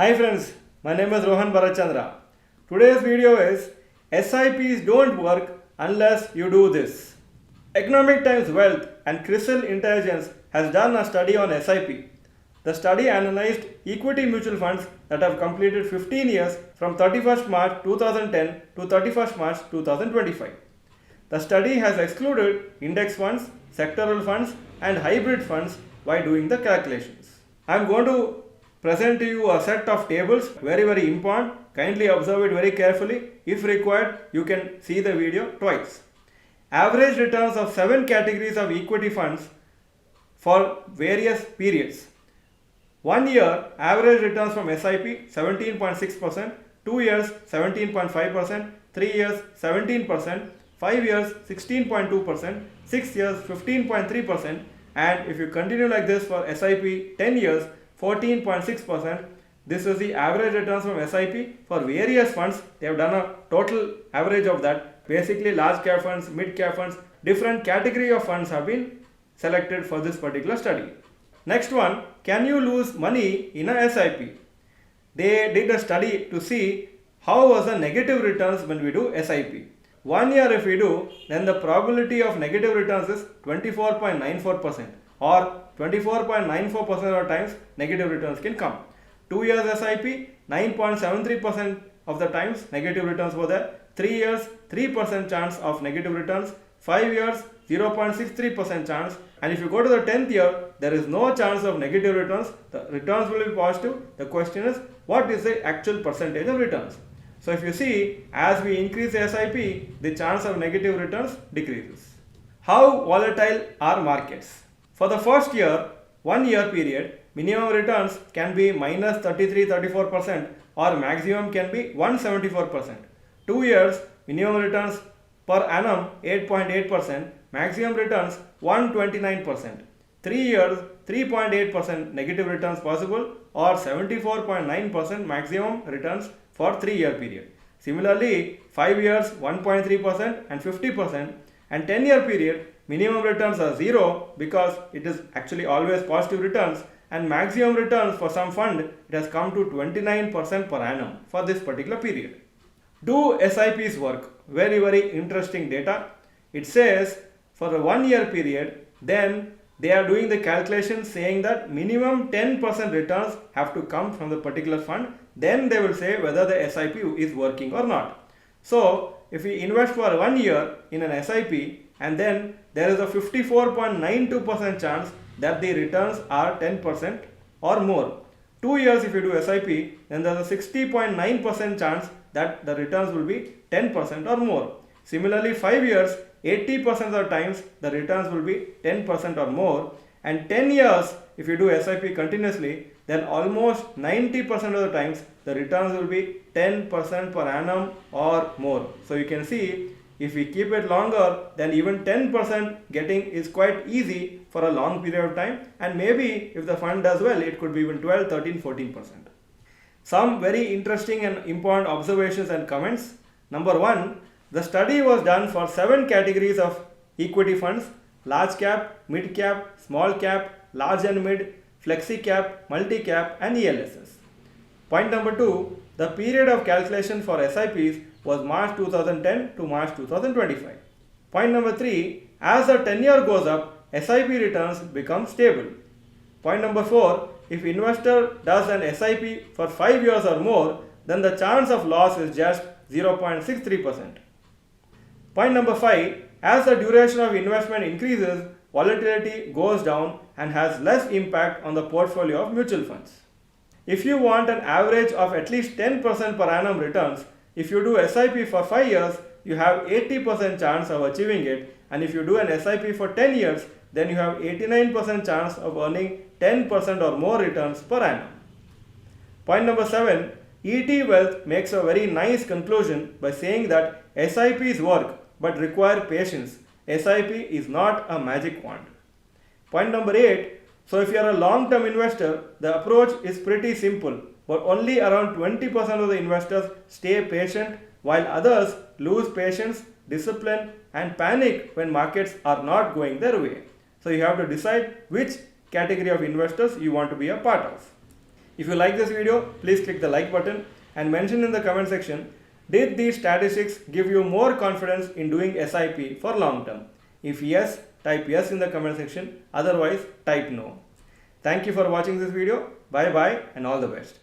Hi friends, my name is Bharath Chandra. Today's video is SIPs don't work unless you do this. Economic Times Wealth and Crystal Intelligence has done a study on SIP. The study analyzed equity mutual funds that have completed 15 years from 31st March 2010 to 31st March 2025. The study has excluded index funds, sectoral funds and hybrid funds while doing the calculations. I am going to present to you a set of tables, very important. Kindly observe it very carefully. If required, you can see the video twice. Average returns of 7 categories of equity funds for various periods. 1 year average returns from SIP 17.6%, 2 years 17.5%, 3 years 17%, 5 years 16.2%, 6 years 15.3%, and if you continue like this for SIP 10 years 14.6%. This is the average returns from SIP for various funds. They have done a total average of that. Basically large cap funds, mid cap funds, different category of funds have been selected for this particular study. Next one, can you lose money in a SIP? They did a study to see how was the negative returns when we do SIP. 1 year if we do, then the probability of negative returns is 24.94%, or 24.94% of times negative returns can come. 2 years SIP, 9.73% of the times negative returns were there. 3 years, 3% chance of negative returns. 5 years, 0.63% chance. And if you go to the 10th year, there is no chance of negative returns. The returns will be positive. The question is, what is the actual percentage of returns? So if you see, as we increase the SIP, the chance of negative returns decreases. How volatile are markets? For the first year, 1 year period, minimum returns can be minus 33-34% or maximum can be 174%. 2 years, minimum returns per annum 8.8%, maximum returns 129%. 3 years, 3.8% negative returns possible or 74.9% maximum returns for 3 year period. Similarly, 5 years 1.3% and 50%, and 10 year period minimum returns are 0 because it is actually always positive returns, and maximum returns for some fund it has come to 29% per annum for this particular period. Do SIPs work? Very interesting data. It says for a 1 year period, then they are doing the calculation saying that minimum 10% returns have to come from the particular fund. Then they will say whether the SIP is working or not. So if we invest for 1 year in an SIP and then there is a 54.92% chance that the returns are 10% or more. 2 years if you do SIP, then there is a 60.9% chance that the returns will be 10% or more. Similarly, 5 years, 80% of the times the returns will be 10% or more, and 10 years if you do SIP continuously, then almost 90% of the times the returns will be 10% per annum or more. So you can see, if we keep it longer, then even 10% getting is quite easy for a long period of time, and maybe if the fund does well, it could be even 12, 13, 14%. Some very interesting and important observations and comments. Number 1, the study was done for 7 categories of equity funds: large cap, mid cap, small cap, large and mid, flexi cap, multi cap and ELSS. Point number 2, the period of calculation for SIPs was March 2010 to March 2025. Point number 3, as the tenure goes up, SIP returns become stable. Point number 4, if investor does an SIP for 5 years or more, then the chance of loss is just 0.63%. Point number 5, as the duration of investment increases, volatility goes down and has less impact on the portfolio of mutual funds. If you want an average of at least 10% per annum returns, if you do SIP for 5 years, you have 80% chance of achieving it, and if you do an SIP for 10 years, then you have 89% chance of earning 10% or more returns per annum. Point number 7, ET Wealth makes a very nice conclusion by saying that SIPs work but require patience. SIP is not a magic wand. Point number 8, so if you are a long-term investor, the approach is pretty simple, but only around 20% of the investors stay patient, while others lose patience, discipline and panic when markets are not going their way. So you have to decide which category of investors you want to be a part of. If you like this video, please click the like button and mention in the comment section, did these statistics give you more confidence in doing SIP for long term? If yes, type yes in the comment section, otherwise type no. Thank you for watching this video. Bye bye and all the best.